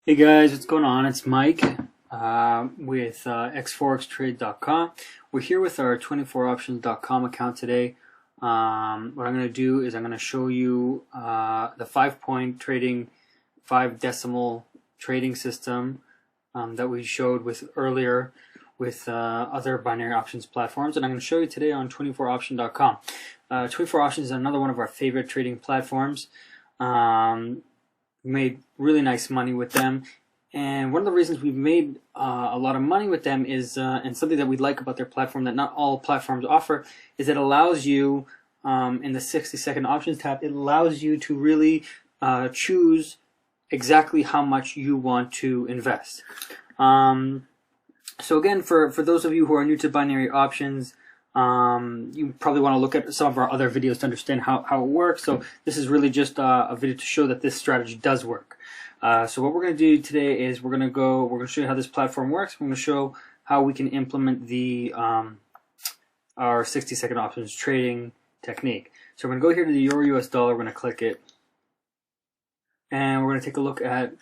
Hey guys, what's going on? It's Mike with xforextrade.com. We're here with our 24options.com account today. What I'm going to do is I'm going to show you the 5-point trading, 5-decimal trading system that we showed with earlier with other binary options platforms, and I'm going to show you today on 24option.com. 24options is another one of our favorite trading platforms. Made really nice money with them, and one of the reasons we've made a lot of money with them is and something that we like about their platform that not all platforms offer is it allows you in the 60-second options tab, it allows you to really choose exactly how much you want to invest. So again, for those of you who are new to binary options, you probably want to look at some of our other videos to understand how it works. So this is really just a video to show that this strategy does work. So what we're going to do today is we're going to show you how this platform works. We're going to show how we can implement the our 60-second options trading technique. So we're going to go here to the Euro US dollar. We're going to click it, and we're going to take a look at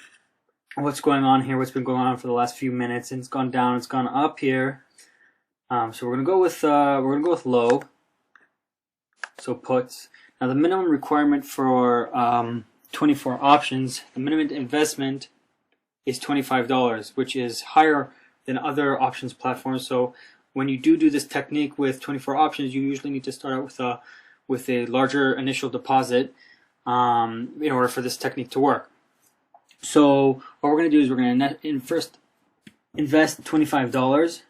what's going on here, what's been going on for the last few minutes, and it's gone down, it's gone up here. So we're gonna go with low. So puts. Now the minimum requirement for 24 options, the minimum investment is $25, which is higher than other options platforms. So when you do this technique with 24 options, you usually need to start out with a larger initial deposit in order for this technique to work. So what we're gonna do is we're gonna first invest $25.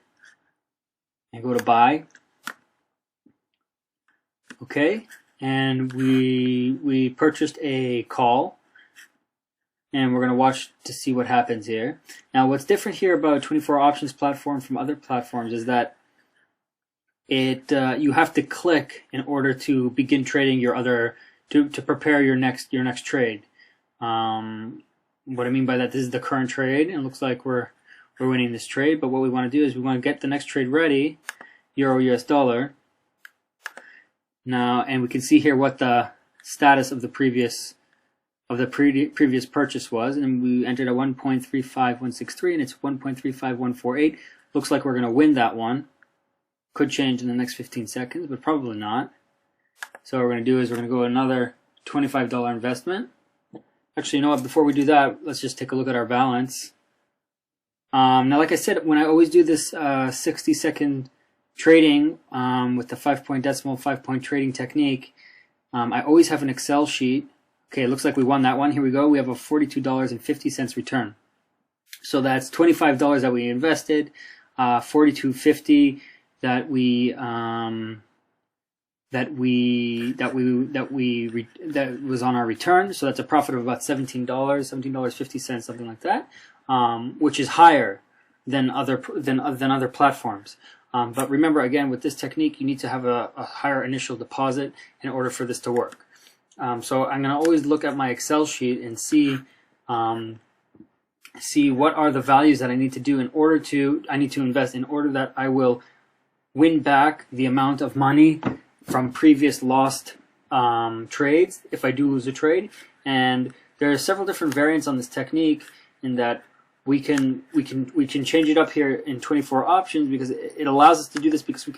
And go to buy. Okay, and we purchased a call, and we're going to watch to see what happens here. Now what's different here about 24 options platform from other platforms is that you have to click in order to begin trading your other to prepare your next trade. What I mean by that, this is the current trade, and it looks like we're winning this trade, but what we want to do is we want to get the next trade ready, Euro US dollar. Now, and we can see here what the status of the previous purchase was, and we entered a 1.35163, and it's 1.35148. Looks like we're going to win that one. Could change in the next 15 seconds, but probably not. So what we're going to do is we're going to go another $25 investment. Actually, you know what? Before we do that, let's just take a look at our balance. Now, like I said, when I always do this 60-second trading with the 5-point decimal, 5-point trading technique, I always have an Excel sheet. Okay, it looks like we won that one. Here we go. We have a $42.50 return. So that's $25 that we invested, $42.50 that was on our return. So that's a profit of about $17.50, something like that. Which is higher than other platforms. But remember, again, with this technique, you need to have a higher initial deposit in order for this to work. So I'm going to always look at my Excel sheet and see what are the values that I need to do I need to invest in order that I will win back the amount of money from previous lost trades if I do lose a trade. And there are several different variants on this technique in that we can change it up here in 24 options because it allows us to do this because we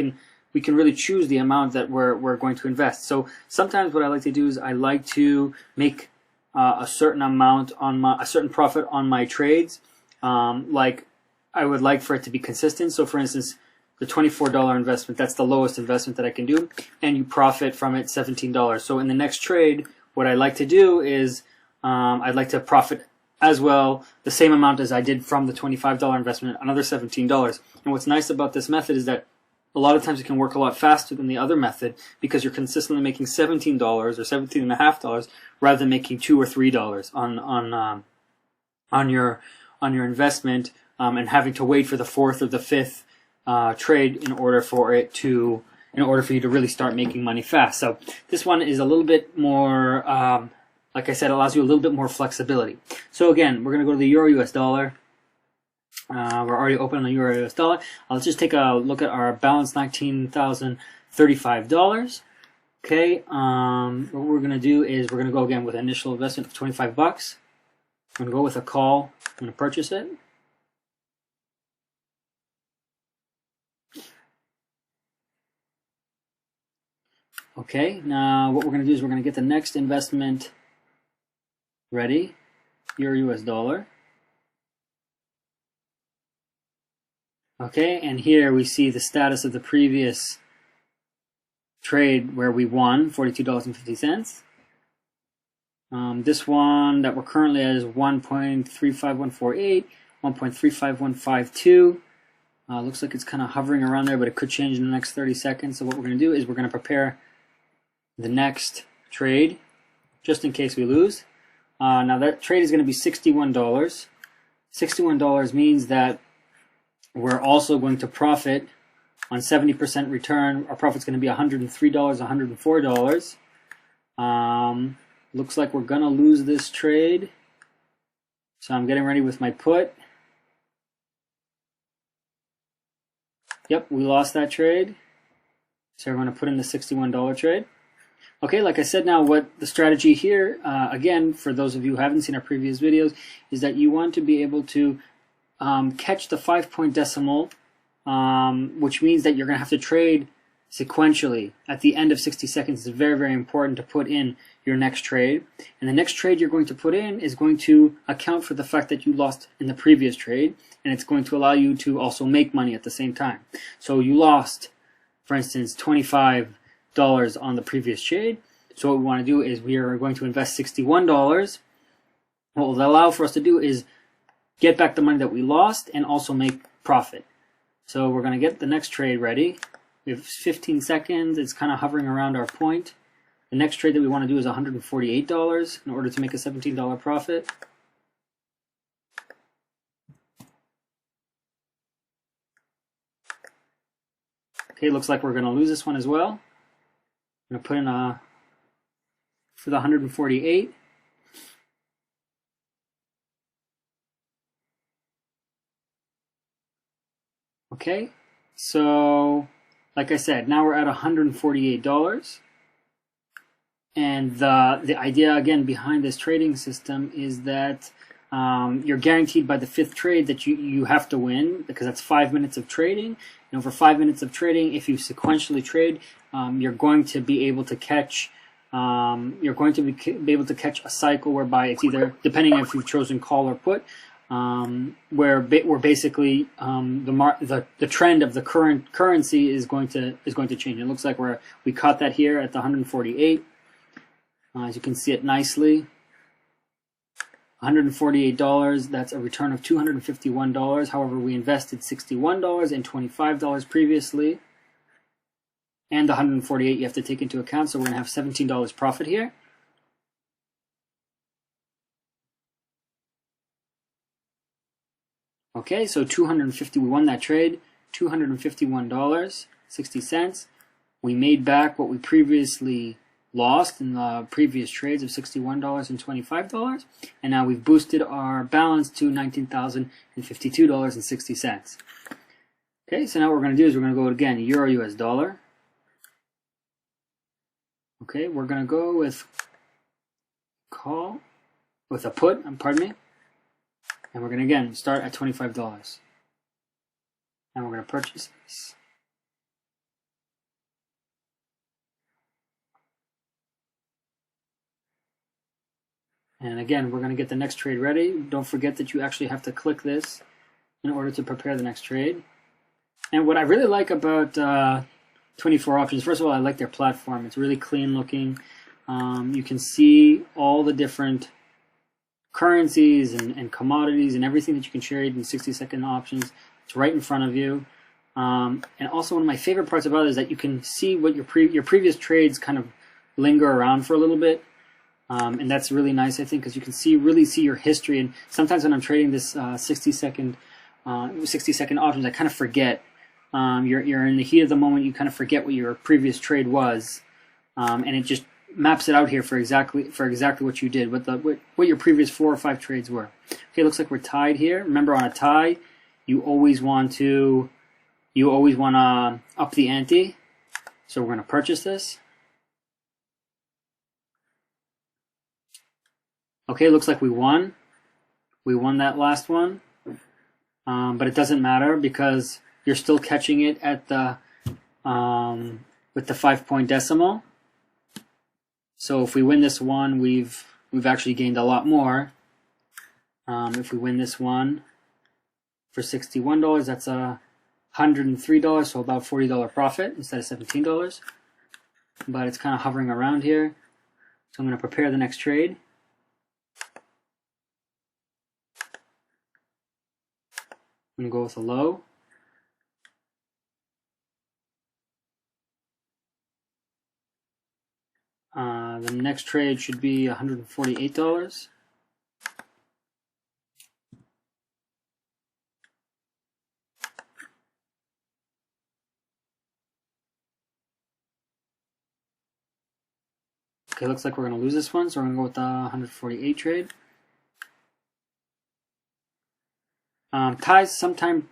can really choose the amount that we're going to invest. So sometimes what I like to do is I like to make a certain amount on a certain profit on my trades. Like I would like for it to be consistent. So for instance, the $24 investment, that's the lowest investment that I can do, and you profit from it $17. So in the next trade, what I like to do is I'd like to profit as well the same amount as I did from the $25 investment, another $17. And what's nice about this method is that a lot of times it can work a lot faster than the other method because you're consistently making $17 or $17.50 rather than making $2 or $3 on your investment and having to wait for the fourth or the fifth trade in order for you to really start making money fast. So this one is a little bit more like I said, allows you a little bit more flexibility. So again, we're going to go to the Euro US dollar. We're already open on the Euro US dollar. Let's just take a look at our balance, $19,035. Okay, what we're going to do is we're going to go again with initial investment of $25. I'm going to go with a call. I'm going to purchase it. Okay, now what we're going to do is we're going to get the next investment ready, Euro US dollar. Okay, and here we see the status of the previous trade where we won $42.50. This one that we're currently at is 1.35148, 1.35152. Looks like it's kind of hovering around there, but it could change in the next 30 seconds. So what we're going to do is we're going to prepare the next trade just in case we lose. Now that trade is going to be $61. $61 means that we're also going to profit on 70% return. Our profit's going to be $103, $104. Looks like we're going to lose this trade. So I'm getting ready with my put. Yep, we lost that trade. So we're going to put in the $61 trade. Okay, like I said, now what the strategy here, again, for those of you who haven't seen our previous videos, is that you want to be able to catch the 5-point decimal, which means that you're going to have to trade sequentially. At the end of 60 seconds, it's very, very important to put in your next trade. And the next trade you're going to put in is going to account for the fact that you lost in the previous trade, and it's going to allow you to also make money at the same time. So you lost, for instance, $25 on the previous trade. So what we want to do is we are going to invest $61. What will allow for us to do is get back the money that we lost and also make profit. So we're going to get the next trade ready. We have 15 seconds. It's kind of hovering around our point. The next trade that we want to do is $148 in order to make a $17 profit. Okay, looks like we're going to lose this one as well. I'm going to put in for the 148. Okay, so like I said, now we're at $148. And the idea, again, behind this trading system is that you're guaranteed by the 5th trade that you have to win, because that's 5 minutes of trading. And over 5 minutes of trading, if you sequentially trade, you're going to be able to catch be able to catch a cycle whereby it's either, depending on if you've chosen call or put, where basically the trend of the current currency is going to change. It looks like we caught that here at the 148. As you can see it nicely, $148. That's a return of $251. However, we invested $61 and $25 previously, and the 148 you have to take into account. So we're going to have $17 profit here. Okay, so $250. We won that trade. $251.60. We made back what we previously lost in the previous trades of $61 and $25, and now we've boosted our balance to $19,052.60. Okay, so now what we're going to do is we're going to go again, Euro US dollar. Okay, we're going to go with a put, pardon me, and we're going to again start at $25, and we're going to purchase this. And again, we're going to get the next trade ready. Don't forget that you actually have to click this in order to prepare the next trade. And what I really like about 24 Options, first of all, I like their platform. It's really clean looking. You can see all the different currencies and commodities and everything that you can trade in 60-second options. It's right in front of you. And also one of my favorite parts about it is that you can see what your previous trades kind of linger around for a little bit. And that's really nice, I think, because you can really see your history. And sometimes when I'm trading this 60-second options, I kind of forget. You're in the heat of the moment. You kind of forget what your previous trade was, and it just maps it out here for exactly what you did, what your previous 4 or 5 trades were. Okay, looks like we're tied here. Remember, on a tie, you always want to up the ante. So we're going to purchase this. Okay, looks like we won. We won that last one, but it doesn't matter because you're still catching it at the with the 5-point decimal. So if we win this one, we've actually gained a lot more. If we win this one for $61, that's $103, so about $40 profit instead of $17. But it's kind of hovering around here. So I'm going to prepare the next trade. I'm going to go with a low. The next trade should be $148. Okay, looks like we're going to lose this one, so we're going to go with the 148 trade. Ties sometimes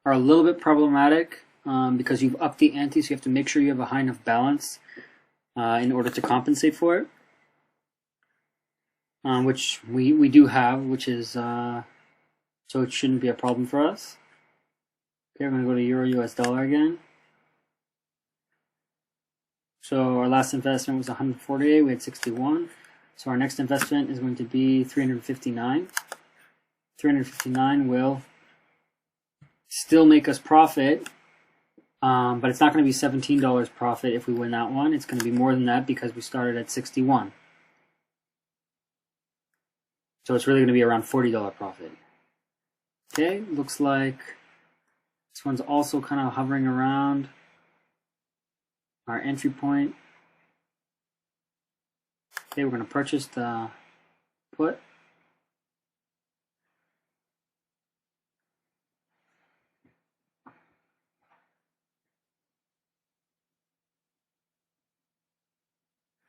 are a little bit problematic because you've upped the ante, so you have to make sure you have a high enough balance in order to compensate for it, which we do have, which is so it shouldn't be a problem for us. Okay, we're going to go to Euro US dollar again. So our last investment was 148, we had 61. So our next investment is going to be 359. 359 will still make us profit, but it's not going to be $17 profit if we win that one. It's going to be more than that because we started at 61. So it's really going to be around $40 profit. Okay, looks like this one's also kind of hovering around our entry point. Okay, we're going to purchase the put.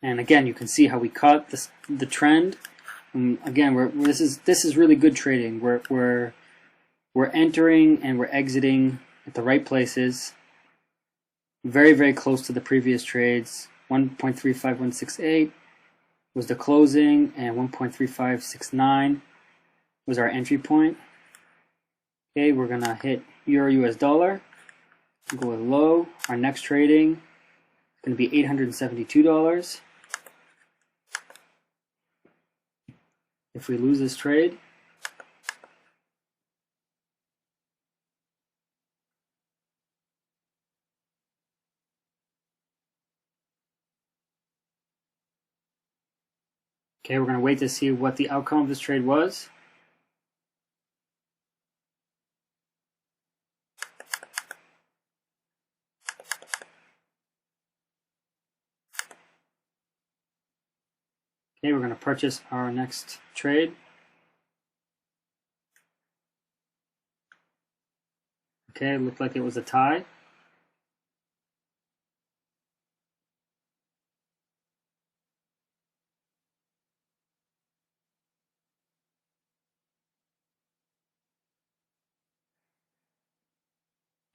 And again, you can see how we caught the trend. And again, this is really good trading. We're entering and we're exiting at the right places. Very, very close to the previous trades. 1.35168 was the closing, and 1.3569 was our entry point. Okay, we're gonna hit Euro US dollar. Go with low. Our next trading is gonna be $872. If we lose this trade, okay, we're going to wait to see what the outcome of this trade was. Okay, we're going to purchase our next trade. Okay, it looked like it was a tie.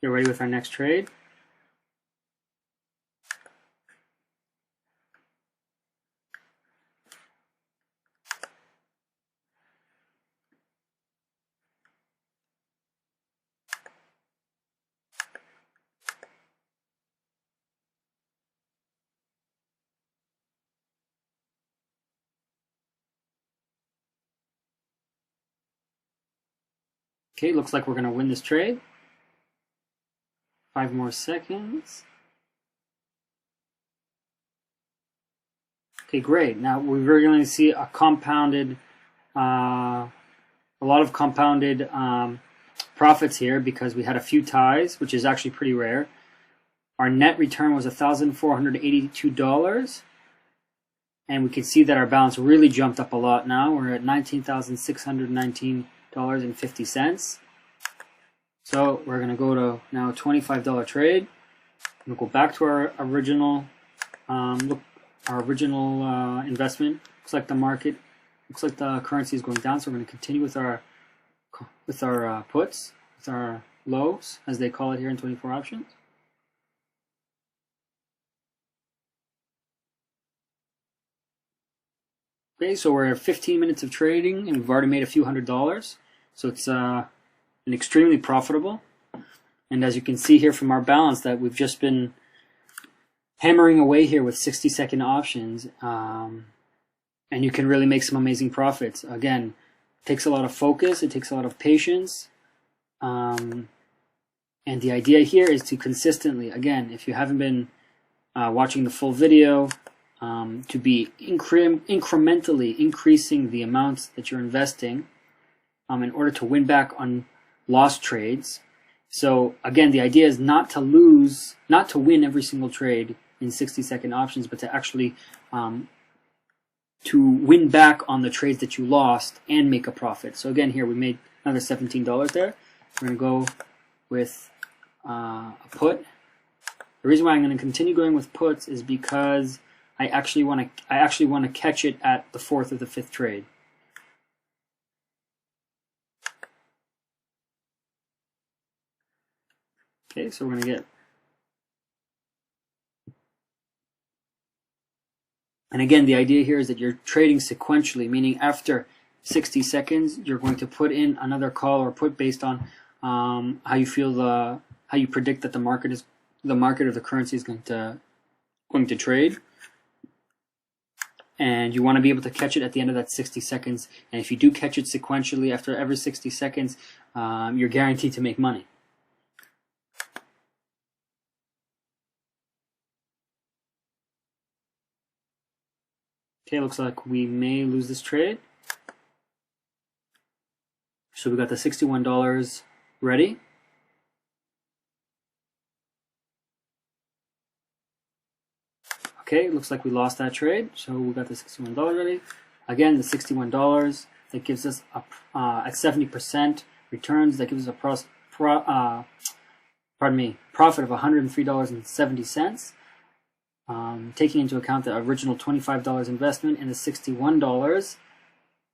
Get ready with our next trade. Okay, looks like we're going to win this trade. 5 more seconds. Okay, great. Now we're going to see a compounded, a lot of compounded profits here because we had a few ties, which is actually pretty rare. Our net return was $1,482, and we can see that our balance really jumped up a lot now. We're at $19,619.50. So we're going to go to now a $25 trade. We'll go back to our original investment. Looks like the market, looks like the currency is going down, so we're going to continue with our puts, with our lows, as they call it here in 24 options. Okay, so we're at 15 minutes of trading and we've already made a few $100s. So it's an extremely profitable. And as you can see here from our balance that we've just been hammering away here with 60-second options. And you can really make some amazing profits. Again, it takes a lot of focus, it takes a lot of patience. And the idea here is to consistently, again, if you haven't been watching the full video, to be incrementally increasing the amounts that you're investing in order to win back on lost trades. So again, the idea is not to win every single trade in 60-second options, but to actually to win back on the trades that you lost and make a profit. So again, here we made another $17 there. We're going to go with a put. The reason why I'm going to continue going with puts is because I actually want to catch it at the 4th or the 5th trade. Okay, so we're going to get, and again, the idea here is that you're trading sequentially, meaning after 60 seconds, you're going to put in another call or put based on how you feel how you predict that the market or the currency is going to trade. And you want to be able to catch it at the end of that 60 seconds. And if you do catch it sequentially after every 60 seconds, you're guaranteed to make money. Okay, looks like we may lose this trade. So we got the $61 ready. Okay, looks like we lost that trade, so we got the $61 ready. Again, the $61 that gives us a, at 70% returns. That gives us a profit of $103.70. Taking into account the original $25 investment and the $61,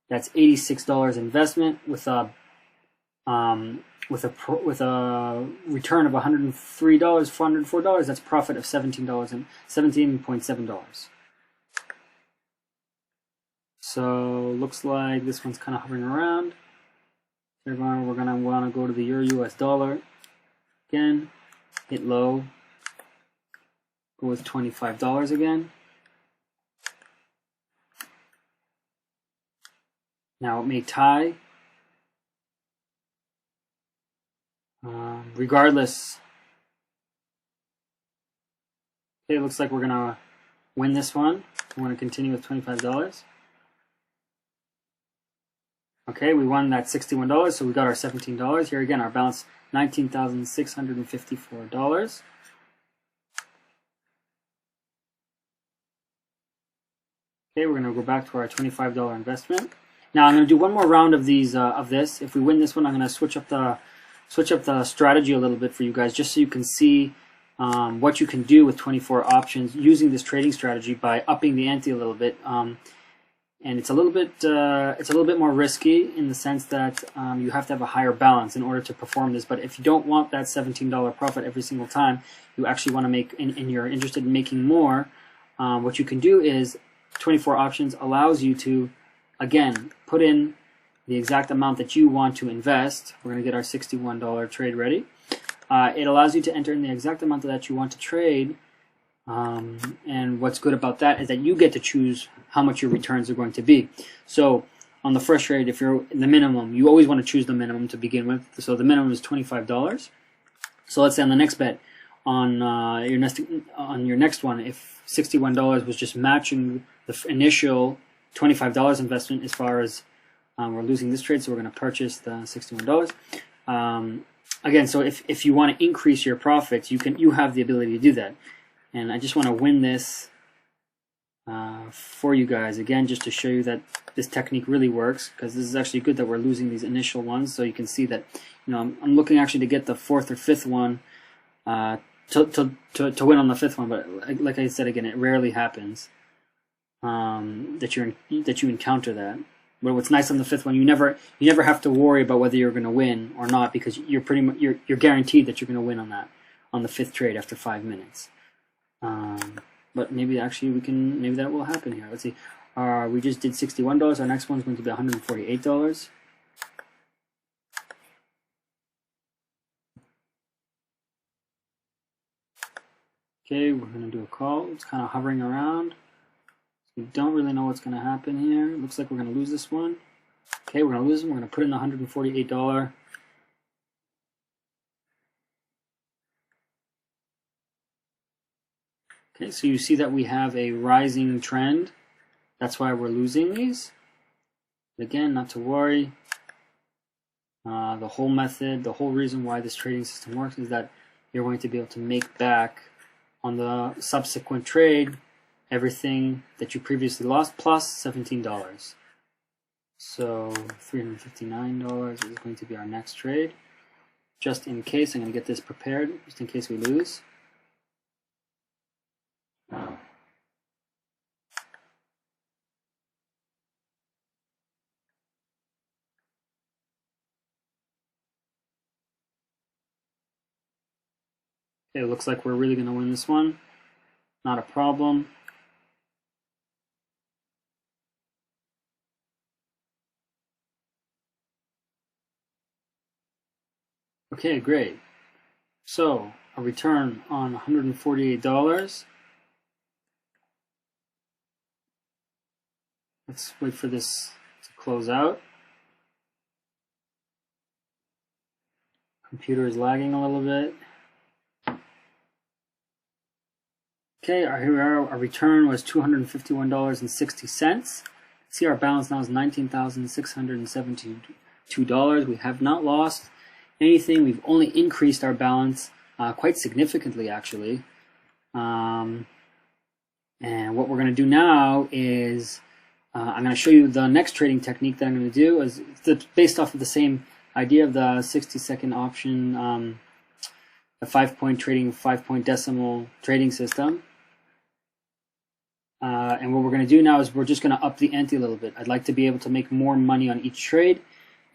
that's $86 investment with a return of $103, $404. That's profit of $17.7. So looks like this one's kind of hovering around. We're gonna want to go to the Euro-US dollar again, hit low, go with $25 again. Now it may tie. Regardless, okay, it looks like we're gonna win this one. We want to continue with $25. Okay, we won that $61, so we got our $17. Here again, our balance $19,654. Okay, we're gonna go back to our $25 investment. Now I'm gonna do one more round of these of this. If we win this one, I'm gonna switch up the strategy a little bit for you guys, just so you can see what you can do with 24 options using this trading strategy by upping the ante a little bit. And it's a little bit more risky in the sense that you have to have a higher balance in order to perform this. But if you don't want that $17 profit every single time, you actually want to make, and you're interested in making more, what you can do is 24 options allows you to, again, put in the exact amount that you want to invest. We're going to get our $61 trade ready. It allows you to enter in the exact amount that you want to trade. And what's good about that is that you get to choose how much your returns are going to be. So on the first trade, if you're in the minimum, you always want to choose the minimum to begin with. So the minimum is $25. So let's say on the next bet, on your next one, if $61 was just matching the initial $25 investment, as far as we're losing this trade, so we're going to purchase the $61. Again, so if you want to increase your profits, you have the ability to do that. And I just want to win this for you guys again, just to show you that this technique really works, because this is actually good that we're losing these initial ones. So you can see that, you know, I'm looking actually to get the 4th or 5th one to win on the 5th one, but like I said again, it rarely happens that you encounter that. But what's nice on the 5th one, you never have to worry about whether you're going to win or not, because you're guaranteed that you're going to win on the 5th trade after 5 minutes. But maybe actually maybe that will happen here. Let's see. we just did $61. Our next one's going to be $148. Okay, we're going to do a call. It's kind of hovering around. We don't really know what's going to happen here. It looks like we're going to lose this one. Okay, we're going to lose them. We're going to put in the $148. Okay, so you see that we have a rising trend. That's why we're losing these. But again, not to worry. The whole method, the whole reason why this trading system works is that you're going to be able to make back on the subsequent trade everything that you previously lost plus $17. So $359 is going to be our next trade. Just in case, I'm going to get this prepared, just in case we lose. Okay, it looks like we're really going to win this one. Not a problem. Okay, great. So, a return on $148. Let's wait for this to close out. Computer is lagging a little bit. Okay, here we are. Our return was $251.60. See, our balance now is $19,672. We have not lost anything. We've only increased our balance quite significantly, actually. And what we're going to do now is I'm going to show you the next trading technique that I'm going to do. Is based off of the same idea of the 60-second option, the 5-point trading, 5-point decimal trading system. And what we're going to do now is we're just going to up the ante a little bit. I'd like to be able to make more money on each trade.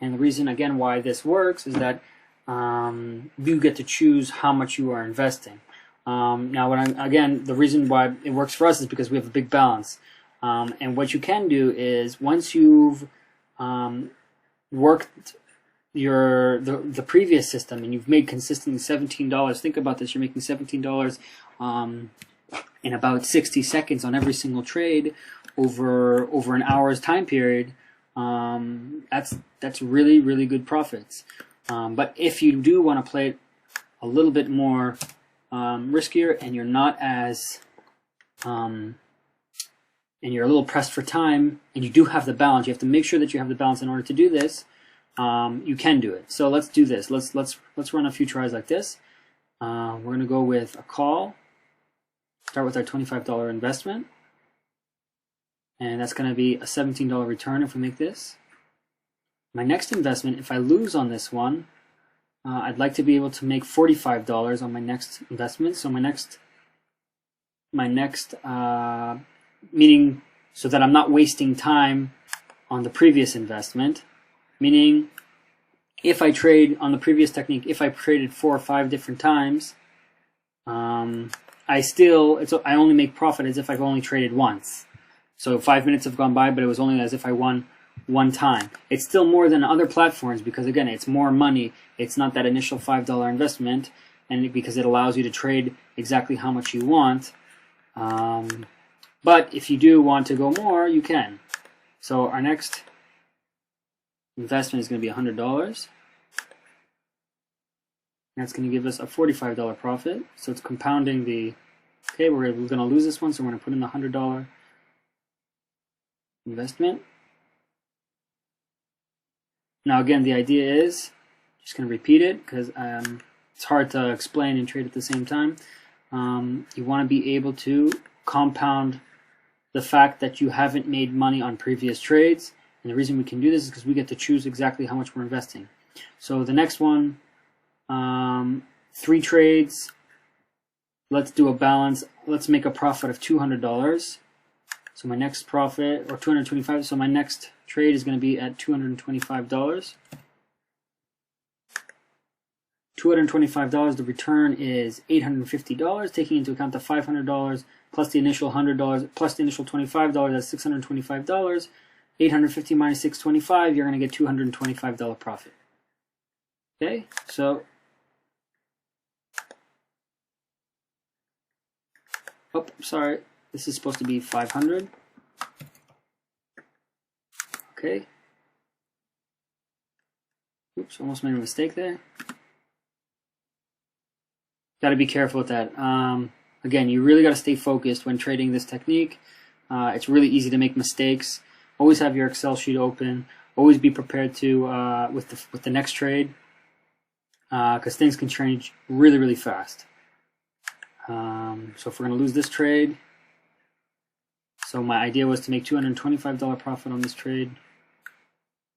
And the reason, again, why this works is that you get to choose how much you are investing. Now, again, the reason why it works for us is because we have a big balance. And what you can do is once you've worked the previous system and you've made consistently $17, think about this, you're making $17 in about 60 seconds on every single trade over an hour's time period. That's really, really good profits. But if you do want to play it a little bit more riskier and you're not as and you're a little pressed for time and you do have the balance, you have to make sure that you have the balance in order to do this. You can do it. So let's do this. Let's run a few tries like this. We're going to go with a call. Start with our $25 investment. And that's going to be a $17 return if we make this. My next investment, if I lose on this one, I'd like to be able to make $45 on my next investment. So my next meaning so that I'm not wasting time on the previous investment. Meaning, if I trade on the previous technique, if I traded 4 or 5 different times, I only make profit as if I've only traded once. So 5 minutes have gone by, but it was only as if I won one time. It's still more than other platforms because, again, it's more money. It's not that initial $5 investment, and because it allows you to trade exactly how much you want. But if you do want to go more, you can. So our next investment is going to be $100. That's going to give us a $45 profit. So it's compounding the... Okay, we're going to lose this one, so we're going to put in the $100 investment. Now again, the idea is, just going to repeat it because it's hard to explain and trade at the same time. You want to be able to compound the fact that you haven't made money on previous trades. And the reason we can do this is because we get to choose exactly how much we're investing. So the next one, 3 trades. Let's do a balance. Let's make a profit of $200. So my next profit, or $225. So my next trade is going to be at $225. $225. The return is $850, taking into account the $500 plus the initial $100 plus the initial $25. That's $625. 850 minus 625, you're going to get $225 profit. Okay, so oh, sorry, this is supposed to be 500. Okay. Oops, almost made a mistake there. Got to be careful with that. Again, you really got to stay focused when trading this technique. It's really easy to make mistakes. Always have your Excel sheet open. Always be prepared to with the next trade, because things can change really, really fast. So if we're going to lose this trade, so my idea was to make $225 profit on this trade.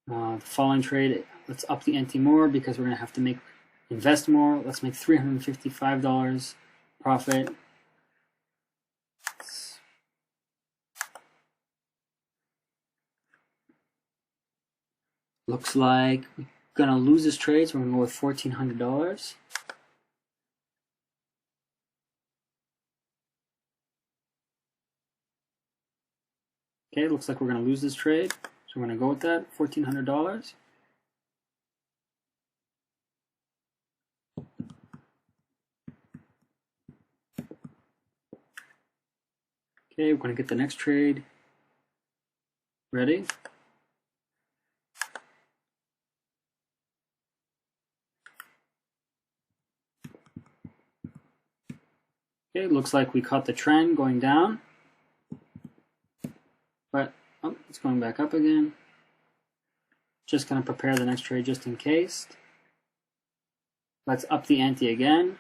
The following trade, let's up the ante more because we're going to have to invest more. Let's make $355 profit. Looks like we're going to lose this trade, so we're going to go with $1,400. Okay, looks like we're going to lose this trade, so we're going to go with that, $1,400. Okay, we're going to get the next trade ready. Okay, looks like we caught the trend going down, but oh, it's going back up again. Just going to prepare the next trade just in case. Let's up the ante again.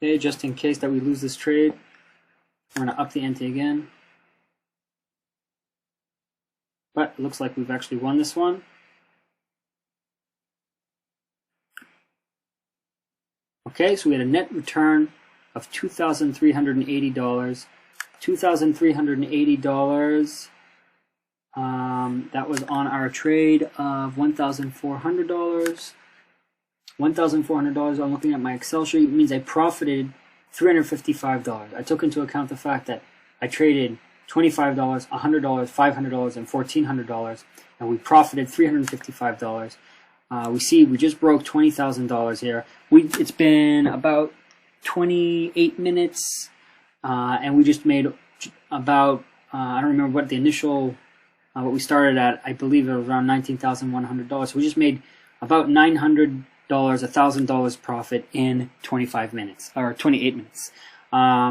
Okay, just in case that we lose this trade, we're going to up the ante again. But it looks like we've actually won this one. Okay, so we had a net return of $2,380. $2,380. That was on our trade of $1,400. $1,400. I'm looking at my Excel sheet. It means I profited $355. I took into account the fact that I traded $25, $100, $500, and $1,400, and we profited $355. We see we just broke $20,000 here. It's been about 28 minutes, and we just made about I don't remember what the initial what we started at. I believe it was around $19,100. So we just made about $900. $1,000 profit in 25 minutes or 28 minutes.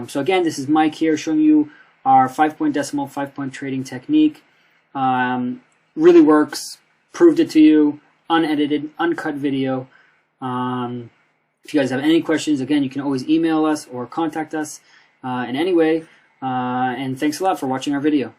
So again, this is Mike here showing you our 5-point decimal, 5-point trading technique. Really works. Proved it to you. Unedited, uncut video. If you guys have any questions, again, you can always email us or contact us in any way. And thanks a lot for watching our video.